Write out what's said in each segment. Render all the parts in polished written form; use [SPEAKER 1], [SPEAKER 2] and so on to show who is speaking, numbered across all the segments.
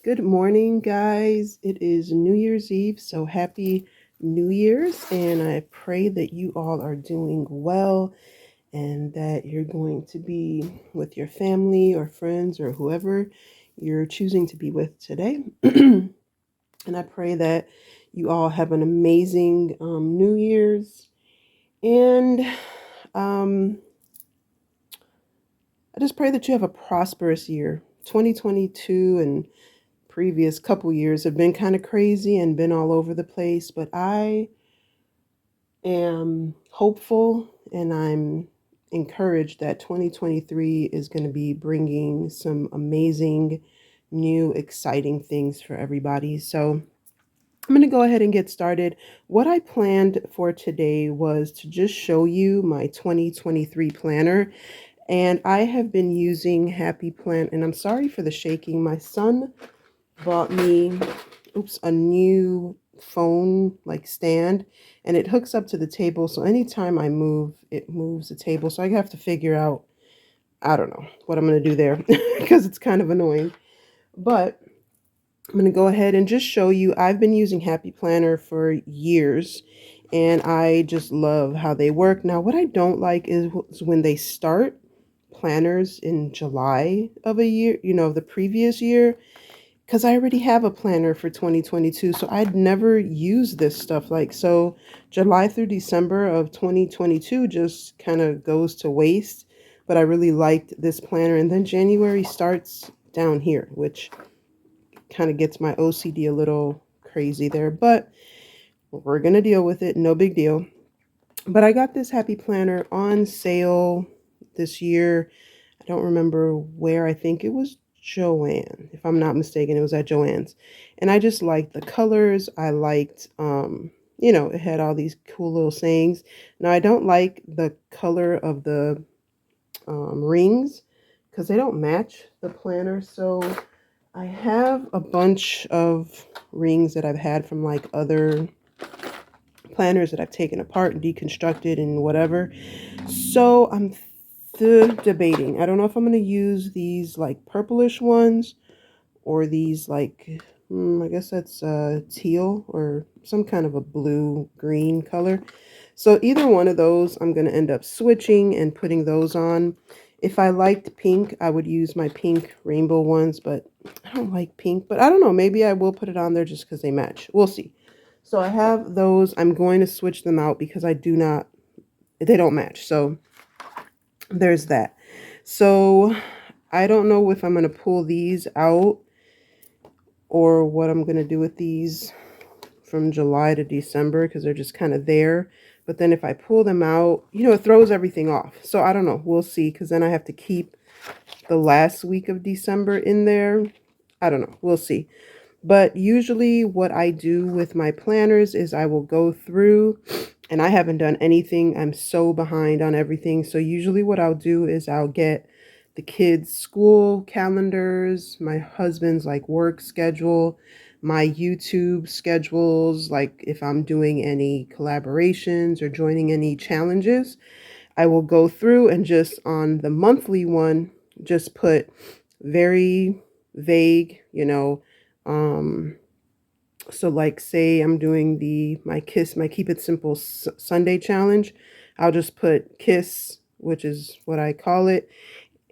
[SPEAKER 1] Good morning, guys. It is New Year's Eve, so happy New Year's, and I pray that you all are doing well and that you're going to be with your family or friends or whoever you're choosing to be with today. And I pray that you all have an amazing New Year's. And um, I just pray that you have a prosperous year. 2022 and previous couple years have been kind of crazy and been all over the place, but I am hopeful and I'm encouraged that 2023 is going to be bringing some amazing, new, exciting things for everybody. So I'm going to go ahead and get started. What I planned for today was to just show you my 2023 planner. And I have been using Happy Plan, and I'm sorry for the shaking. My son bought me a new phone like stand, and it hooks up to the table, so anytime I move it moves the table, so I have to figure out, I don't know what I'm going to do there because it's kind of annoying. But I'm going to go ahead and just show you. I've been using Happy Planner for years and I just love how they work. Now what I don't like is when they start planners in July of a year, the previous year, because I already have a planner for 2022, so I'd never use this stuff. So July through December of 2022 just kind of goes to waste, but I really liked this planner. And then January starts down here, which kind of gets my OCD a little crazy there, but we're going to deal with it. No big deal. But I got this Happy Planner on sale this year. I don't remember where. I think it was Joann. If I'm not mistaken, it was at Joann's. And I just liked the colors. I liked, it had all these cool little sayings. Now, I don't like the color of the rings because they don't match the planner. So I have a bunch of rings that I've had from like other planners that I've taken apart and deconstructed and whatever. So I'm debating. I don't know if I'm going to use these like purplish ones or these like, I guess that's teal or some kind of a blue green color. So either one of those, I'm going to end up switching and putting those on. If I liked pink, I would use my pink rainbow ones, but I don't like pink. But I don't know, maybe I will put it on there just because they match. We'll see. So I have those. I'm going to switch them out because they don't match. So there's that. So I don't know if I'm going to pull these out or what I'm going to do with these from July to December because they're just kind of there. But then if I pull them out, it throws everything off. So I don't know. We'll see, because then I have to keep the last week of December in there. I don't know. We'll see. But usually what I do with my planners is I will go through, and I haven't done anything. I'm so behind on everything. So usually what I'll do is I'll get the kids' school calendars, my husband's like work schedule, my YouTube schedules, like if I'm doing any collaborations or joining any challenges, I will go through and just on the monthly one, just put very vague, so like say I'm doing my Keep It Simple Sunday challenge, I'll just put kiss, which is what I call it,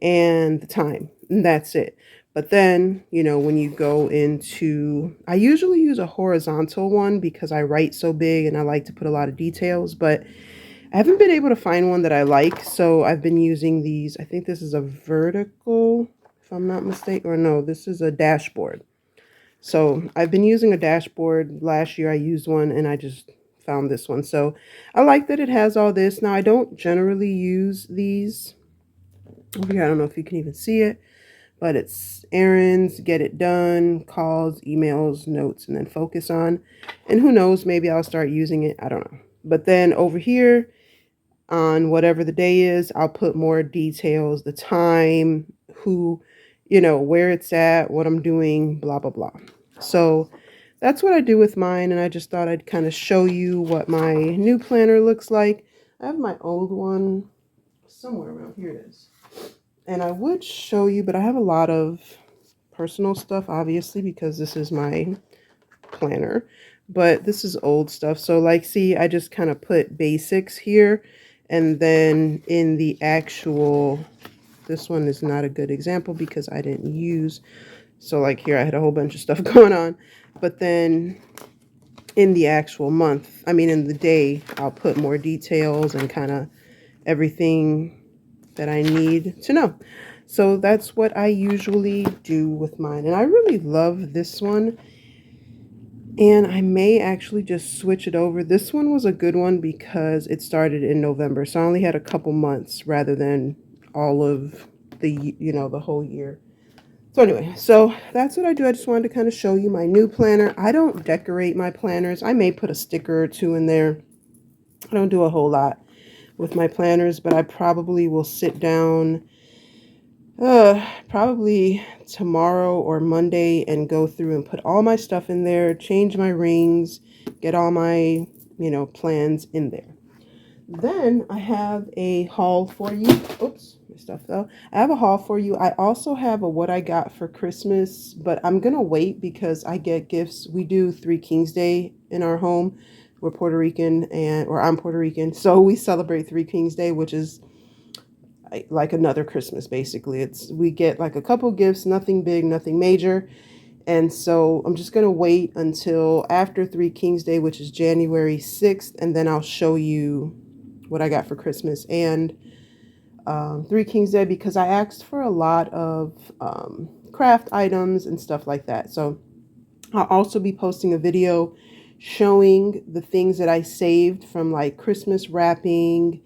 [SPEAKER 1] and the time, and that's it. But then, when you go into, I usually use a horizontal one because I write so big and I like to put a lot of details, but I haven't been able to find one that I like. So I've been using these. I think this is a vertical, if I'm not mistaken, or no, this is a dashboard. So I've been using a dashboard. Last year I used one and I just found this one. So I like that it has all this. Now I don't generally use these. Over here, I don't know if you can even see it, but it's errands, get it done, calls, emails, notes, and then focus on. And who knows, maybe I'll start using it. I don't know. But then over here on whatever the day is, I'll put more details, the time, who, where it's at, what I'm doing, blah, blah, blah. So that's what I do with mine. And I just thought I'd kind of show you what my new planner looks like. I have my old one somewhere around here. It is. And I would show you, but I have a lot of personal stuff, obviously, because this is my planner, but this is old stuff. So like, see, I just kind of put basics here, and then in the actual, this one is not a good example because I didn't use, so like here I had a whole bunch of stuff going on, but then in the actual month, I mean in the day, I'll put more details and kind of everything that I need to know. So that's what I usually do with mine, and I really love this one. And I may actually just switch it over. This one was a good one because it started in November. So I only had a couple months rather than all of the, the whole year. So anyway, so that's what I do. I just wanted to kind of show you my new planner. I don't decorate my planners. I may put a sticker or two in there. I don't do a whole lot with my planners, but I probably will sit down probably tomorrow or Monday and go through and put all my stuff in there, change my rings, get all my, plans in there. Then I have a haul for you. Oops, my stuff fell. I have a haul for you. I also have a what I got for Christmas, but I'm going to wait because I get gifts. We do Three Kings Day in our home. We're Puerto Rican, or I'm Puerto Rican. So we celebrate Three Kings Day, which is like another Christmas, basically. We get like a couple gifts, nothing big, nothing major. And so I'm just going to wait until after Three Kings Day, which is January 6th, and then I'll show you what I got for Christmas and Three Kings Day, because I asked for a lot of craft items and stuff like that. So I'll also be posting a video showing the things that I saved from like Christmas wrapping,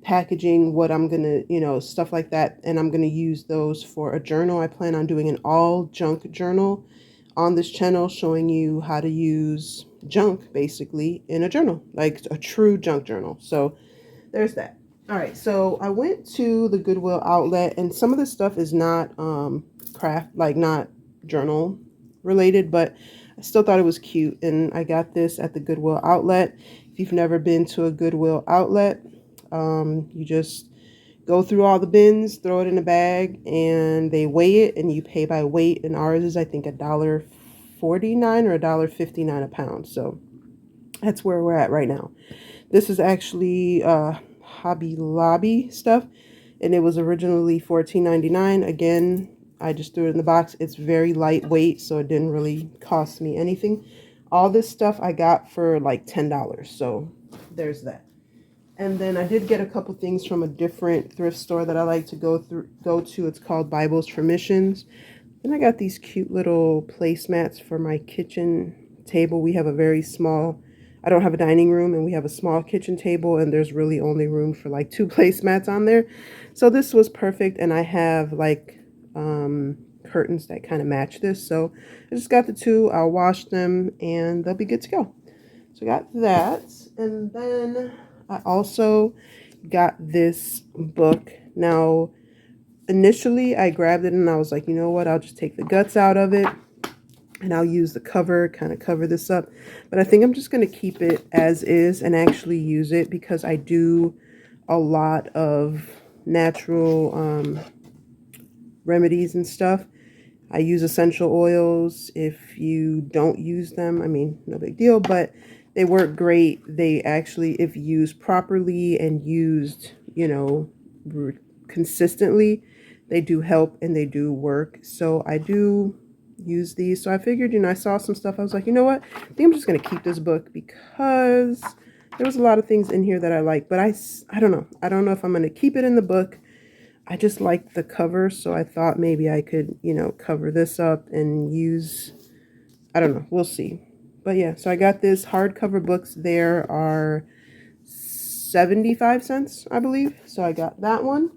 [SPEAKER 1] packaging, what I'm gonna, stuff like that. And I'm gonna use those for a journal. I plan on doing an all junk journal on this channel, showing you how to use junk basically in a journal, like a true junk journal. So there's that. All right, so I went to the Goodwill outlet, and some of this stuff is not craft, like not journal related, but I still thought it was cute, and I got this at the Goodwill outlet. If you've never been to a Goodwill outlet, you just go through all the bins, throw it in a bag, and they weigh it, and you pay by weight. And ours is, I think, $1.49 or $1.59 a pound. So that's where we're at right now. This is actually Hobby Lobby stuff, and it was originally $14.99. Again, I just threw it in the box. It's very lightweight, so it didn't really cost me anything. All this stuff I got for like $10. So there's that. And then I did get a couple things from a different thrift store that I like to go to. It's called Bibles for Missions. And I got these cute little placemats for my kitchen table. We have a very small, I don't have a dining room, and we have a small kitchen table, and there's really only room for like 2 placemats on there. So this was perfect, and I have like curtains that kind of match this. So I just got the 2. I'll wash them, and they'll be good to go. So I got that, and then I also got this book. Now, initially I grabbed it and I was like, you know what, I'll just take the guts out of it and I'll use the cover, kind of cover this up. But I think I'm just going to keep it as is and actually use it, because I do a lot of natural remedies and stuff. I use essential oils. If you don't use them, I mean, no big deal, but they work great. They actually, if used properly and used, consistently, they do help and they do work. So I do use these. So I figured, I saw some stuff. I was like, you know what? I think I'm just going to keep this book because there was a lot of things in here that I like. But I don't know. I don't know if I'm going to keep it in the book. I just like the cover. So I thought maybe I could, cover this up and use, I don't know. We'll see. But yeah, so I got this hardcover books. There are 75 cents, I believe. So I got that one.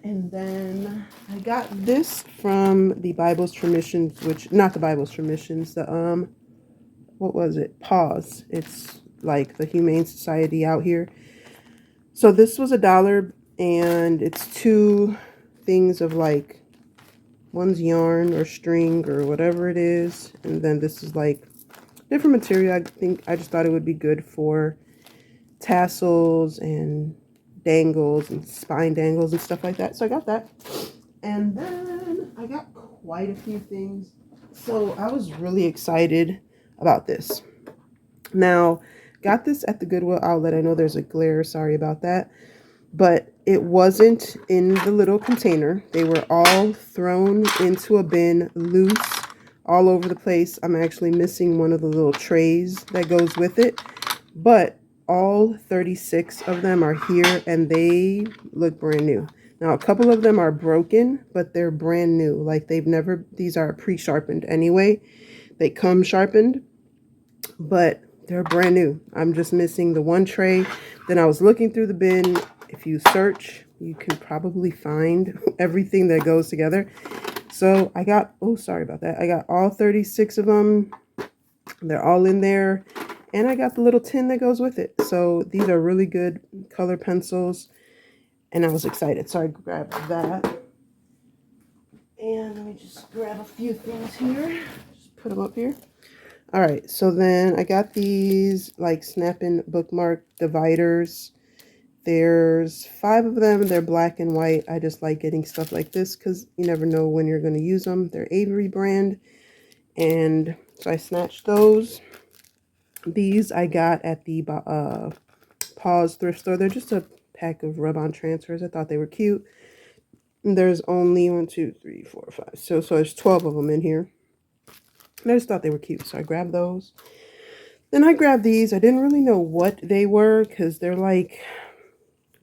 [SPEAKER 1] And then I got this from the Bibles for Missions, which, not the Bibles for Missions, the, what was it? Pause. It's like the Humane Society out here. So this was $1, and it's 2 things of like, one's yarn or string or whatever it is, and then this is like different material. I just thought it would be good for tassels and dangles and spine dangles and stuff like that. So I got that. And then I got quite a few things. So I was really excited about this. Now, got this at the Goodwill outlet. I know there's a glare, sorry about that. But it wasn't in the little container. They were all thrown into a bin, loose, all over the place. I'm actually missing one of the little trays that goes with it. But all 36 of them are here and they look brand new. Now, a couple of them are broken, but they're brand new. Like these are pre-sharpened anyway. They come sharpened, but they're brand new. I'm just missing the one tray. Then I was looking through the bin. If you search, you can probably find everything that goes together. So I got, oh, sorry about that. I got all 36 of them. They're all in there. And I got the little tin that goes with it. So these are really good color pencils. And I was excited. So I grabbed that. And let me just grab a few things here. Just put them up here. All right. So then I got these like snap-in bookmark dividers. There's 5 of them. They're black and white. I just like getting stuff like this because you never know when you're going to use them. They're Avery brand. And so I snatched those. These I got at the Paws thrift store. They're just a pack of rub-on transfers. I thought they were cute. And there's only 1, 2, 3, 4, 5. So there's 12 of them in here. And I just thought they were cute. So I grabbed those. Then I grabbed these. I didn't really know what they were because they're like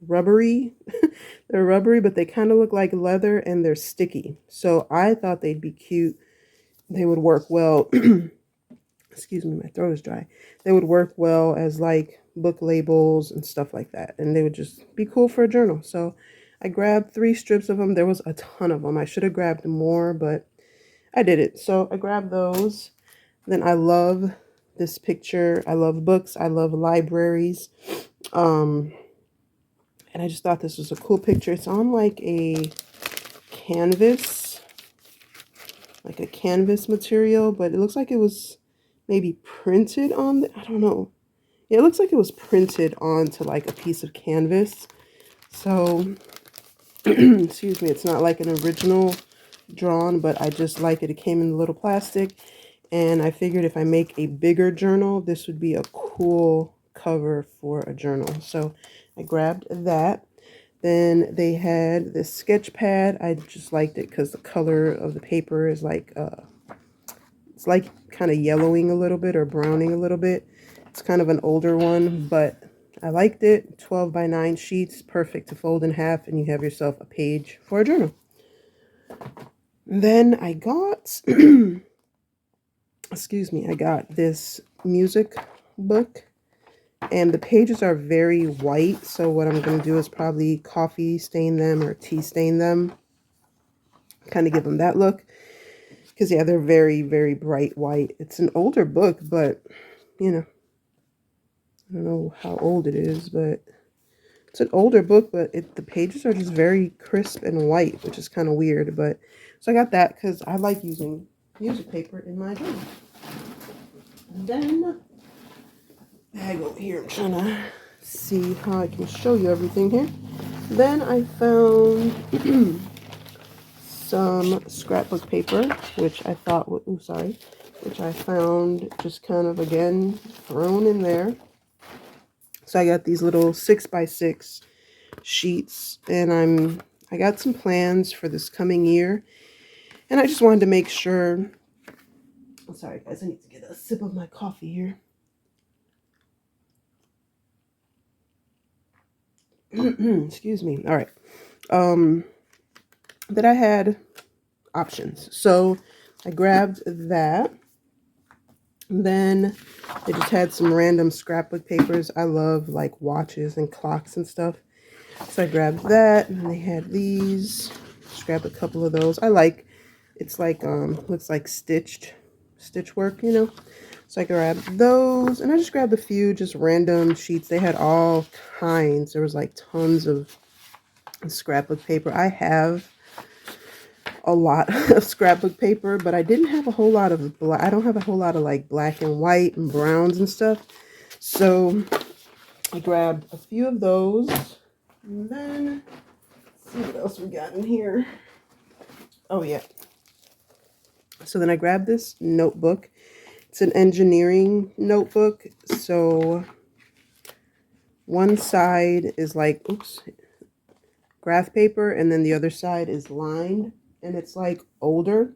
[SPEAKER 1] rubbery. They're rubbery, but they kind of look like leather and they're sticky. So I thought they'd be cute. They would work well. Excuse me, my throat is dry. They would work well as like book labels and stuff like that. And they would just be cool for a journal. So I grabbed 3 strips of them. There was a ton of them. I should have grabbed more, but I did it. So I grabbed those. Then I love this picture. I love books. I love libraries. And I just thought this was a cool picture. It's on like a canvas material, but it looks like it was maybe printed on I don't know. Yeah, it looks like it was printed onto like a piece of canvas. So, excuse me, it's not like an original drawn, but I just like it. It came in a little plastic, and I figured if I make a bigger journal, this would be a cool cover for a journal. So I grabbed that. Then they had this sketch pad. I just liked it because the color of the paper is like, it's like kind of yellowing a little bit or browning a little bit. It's kind of an older one, but I liked it. 12 by 9 sheets, perfect to fold in half, and you have yourself a page for a journal. Then I got, excuse me, I got this music book. And the pages are very white, so what I'm going to do is probably coffee stain them or tea stain them. Kind of give them that look. Because, yeah, they're very, very bright white. It's an older book, but, you know, I don't know how old it is, but it's an older book, but the pages are just very crisp and white, which is kind of weird. But so I got that because I like using music paper in my journal. And then bag over here. I'm trying to see how I can show you everything here. Then I found some scrapbook paper, which I thought, which I found just kind of again thrown in there. So I got these little 6x6 sheets, and I got some plans for this coming year, and I just wanted to make sure. I'm sorry, guys. I need to get a sip of my coffee here. Excuse me. All right. That I had options. So I grabbed that. Then they just had some random scrapbook papers. I love like watches and clocks and stuff. So I grabbed that. And they had these. Just grabbed a couple of those. I like, it's like, looks like stitch work, you know. So I grabbed those, and I just grabbed a few just random sheets. They had all kinds. There was like tons of scrapbook paper. I have a lot of scrapbook paper, but I didn't have a whole lot of black. I don't have a whole lot of like black and white and browns and stuff. So I grabbed a few of those. And then let's see what else we got in here. Oh yeah. So then I grabbed this notebook. It's an engineering notebook. So one side is like, oops, graph paper, and then the other side is lined, and it's like older.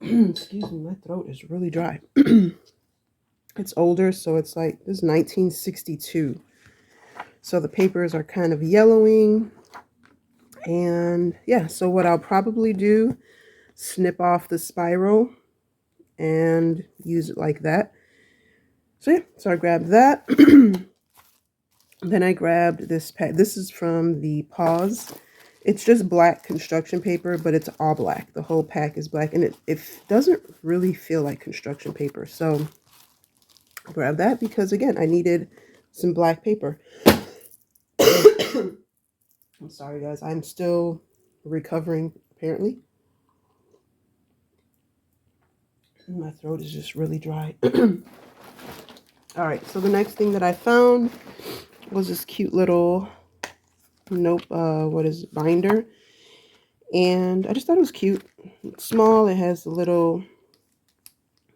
[SPEAKER 1] Excuse me, my throat is really dry. It's older, so it's like, this is 1962. So the papers are kind of yellowing. And yeah, so what I'll probably do, snip off the spiral and use it like that. So yeah, so I grabbed that. Then I grabbed this pack. This is from the Pause. It's just black construction paper, but it's all black. The whole pack is black, and it doesn't really feel like construction paper. So I grabbed that because, again, I needed some black paper. I'm sorry, guys. I'm still recovering, apparently. My throat is just really dry. All right, so the next thing that I found was this cute little binder. And I just thought it was cute. It's small. It has a little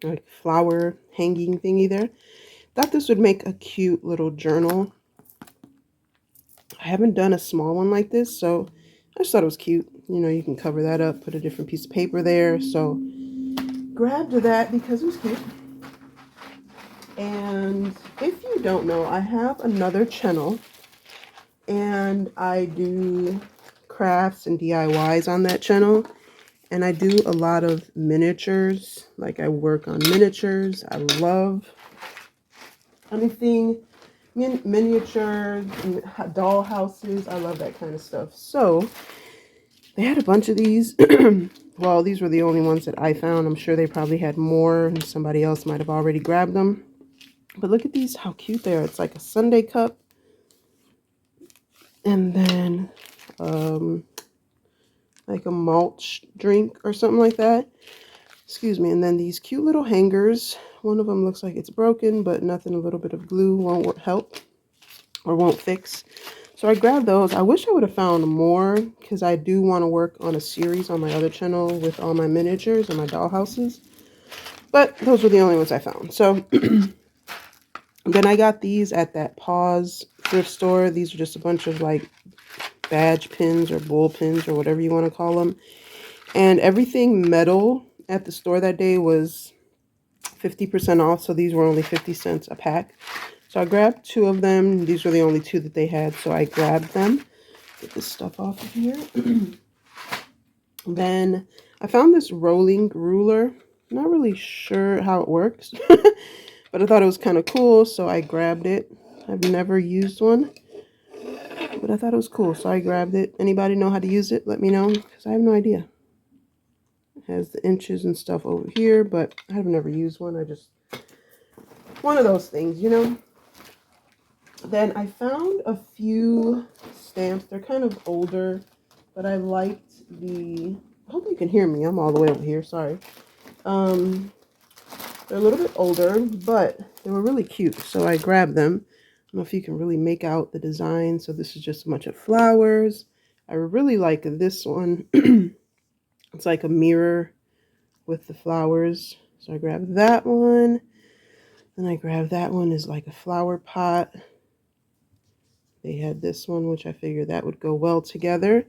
[SPEAKER 1] like flower hanging thingy there. Thought this would make a cute little journal. I haven't done a small one like this, so I just thought it was cute. You know, you can cover that up, put a different piece of paper there. So grabbed that because it was cute. And if you don't know, I have another channel, and I do crafts and DIYs on that channel. And I do a lot of miniatures. Like, I work on miniatures. I love anything miniatures and doll houses. I love that kind of stuff. So they had a bunch of these. Well, these were the only ones that I found. I'm sure they probably had more, and somebody else might have already grabbed them. But look at these, how cute they are. It's like a sundae cup. And then like a mulch drink or something like that. Excuse me. And then these cute little hangers. One of them looks like it's broken, but nothing, a little bit of glue won't help or won't fix. So I grabbed those. I wish I would have found more, because I do want to work on a series on my other channel with all my miniatures and my doll houses. But those were the only ones I found. So then I got these at that Pause thrift store. These are just a bunch of like badge pins or bull pins or whatever you want to call them. And everything metal at the store that day was 50% off. So these were only 50 cents a pack. So I grabbed 2 of them. These were the only 2 that they had. So I grabbed them. Get this stuff off of here. Then I found this rolling ruler. Not really sure how it works. But I thought it was kind of cool, so I grabbed it. I've never used one, but I thought it was cool, so I grabbed it. Anybody know how to use it? Let me know, because I have no idea. It has the inches and stuff over here, but I've never used one. I just, one of those things, you know. Then I found a few stamps. They're kind of older, but I liked the, I hope you can hear me. I'm all the way over here, sorry. They're a little bit older, but they were really cute, so I grabbed them. I don't know if you can really make out the design. So this is just a bunch of flowers. I really like this one. It's like a mirror with the flowers. So I grabbed that one. Then I grabbed that one is like a flower pot. They had this one, which I figured that would go well together.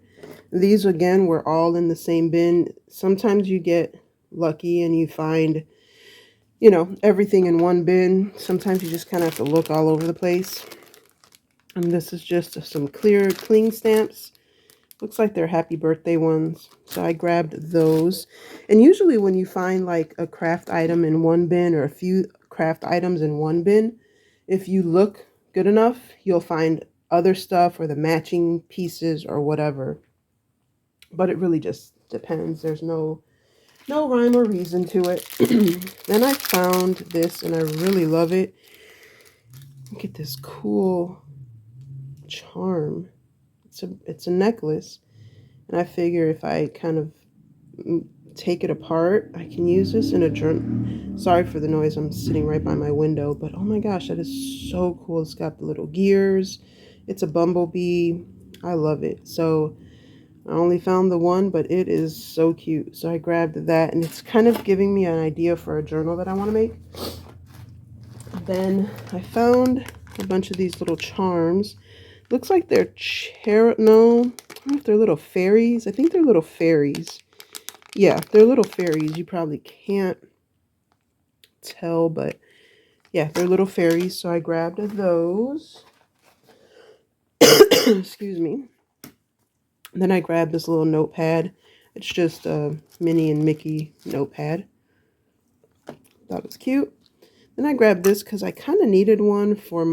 [SPEAKER 1] These, again, were all in the same bin. Sometimes you get lucky and you find, you know, everything in one bin. Sometimes you just kind of have to look all over the place. And this is just some clear cling stamps. Looks like they're happy birthday ones. So I grabbed those. And usually when you find like a craft item in one bin or a few craft items in one bin, if you look good enough, you'll find other stuff or the matching pieces or whatever. But it really just depends. There's no rhyme or reason to it. Then I found this, and I really love it. Look at this cool charm. It's a necklace, and I figure if I kind of take it apart, I can use this in a journal. Sorry for the noise. I'm sitting right by my window, but oh my gosh, that is so cool. It's got the little gears. It's a bumblebee. I love it. So I only found the one, but it is so cute. So I grabbed that, and it's kind of giving me an idea for a journal that I want to make. Then I found a bunch of these little charms. Looks like they're no, I don't know if they're little fairies. I think they're little fairies. Yeah, they're little fairies. You probably can't tell, but yeah, they're little fairies. So I grabbed those. Excuse me. Then I grabbed this little notepad. It's just a Minnie and Mickey notepad. Thought it was cute. Then I grabbed this because I kind of needed one for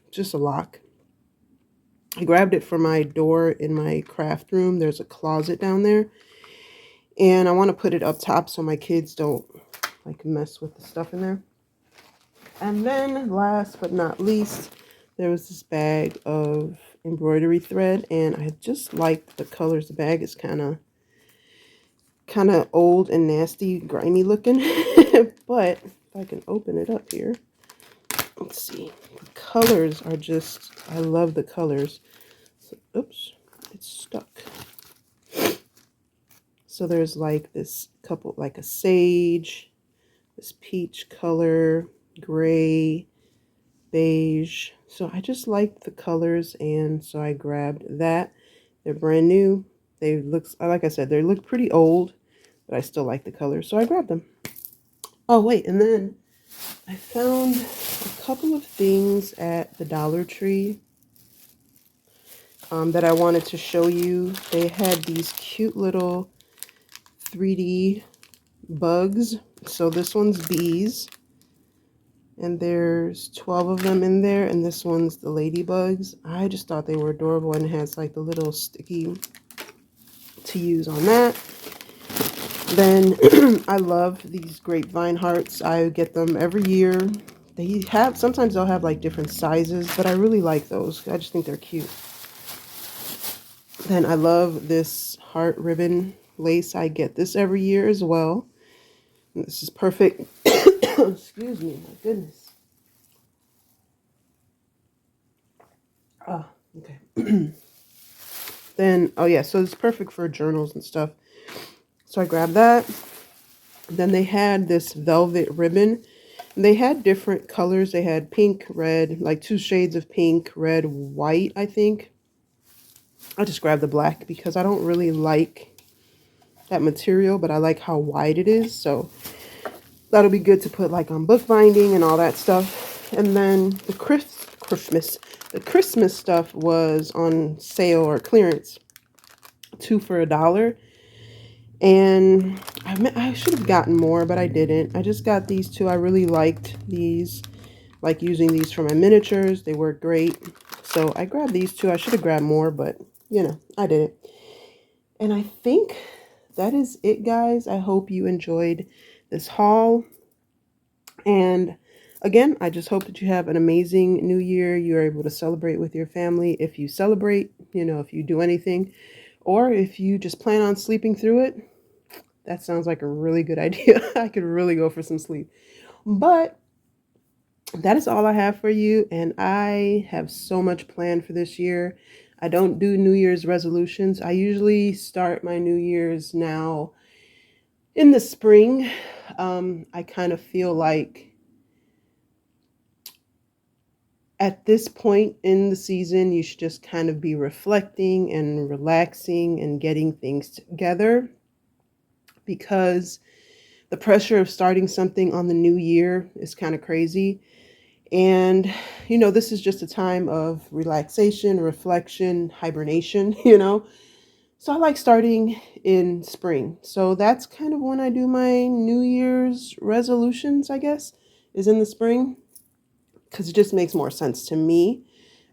[SPEAKER 1] just a lock. I grabbed it for my door in my craft room. There's a closet down there. And I want to put it up top so my kids don't like mess with the stuff in there. And then last but not least, there was this bag of embroidery thread, and I just like the colors. The bag is kind of old and nasty, grimy looking. But if I can open it up here, let's see. The colors are just, I love the colors. So, oops, it's stuck. So there's like this couple, like a sage, this peach color, gray, beige. So I just like the colors, and so I grabbed that. They're brand new. Like I said, they look pretty old, but I still like the colors, so I grabbed them. Oh wait, and then I found a couple of things at the Dollar Tree that I wanted to show you. They had these cute little 3D bugs. So this one's bees, and there's 12 of them in there, and this one's the ladybugs. I just thought they were adorable, and it has like the little sticky to use on that. Then I love these grapevine hearts. I get them every year. Sometimes they'll have like different sizes, but I really like those. I just think they're cute. Then I love this heart ribbon lace. I get this every year as well. And this is perfect. Excuse me, my goodness. Ah, okay. Then, oh yeah, so it's perfect for journals and stuff. So I grabbed that. Then they had this velvet ribbon. And they had different colors. They had pink, red, like 2 shades of pink, red, white, I think. I just grabbed the black because I don't really like that material, but I like how wide it is. So that'll be good to put like on bookbinding and all that stuff. And then the Christmas stuff was on sale or clearance, 2 for $1. And I should have gotten more, but I didn't. I just got these 2. I really liked these, like using these for my miniatures. They work great. So I grabbed these 2. I should have grabbed more, but you know, I didn't. And I think that is it, guys. I hope you enjoyed this haul. And again, I just hope that you have an amazing new year. You're able to celebrate with your family. If you celebrate, you know, if you do anything, or if you just plan on sleeping through it, that sounds like a really good idea. I could really go for some sleep. But that is all I have for you. And I have so much planned for this year. I don't do New Year's resolutions. I usually start my New Year's now in the spring. I kind of feel like at this point in the season, you should just kind of be reflecting and relaxing and getting things together, because the pressure of starting something on the new year is kind of crazy. And, you know, this is just a time of relaxation, reflection, hibernation, you know. So I like starting in spring. So that's kind of when I do my New Year's resolutions, I guess, is in the spring, because it just makes more sense to me.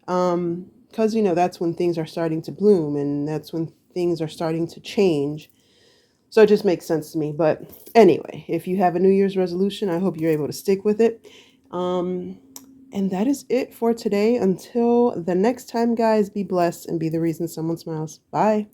[SPEAKER 1] Because, you know, that's when things are starting to bloom, and that's when things are starting to change. So it just makes sense to me. But anyway, if you have a New Year's resolution, I hope you're able to stick with it. And that is it for today. Until the next time, guys, be blessed and be the reason someone smiles. Bye.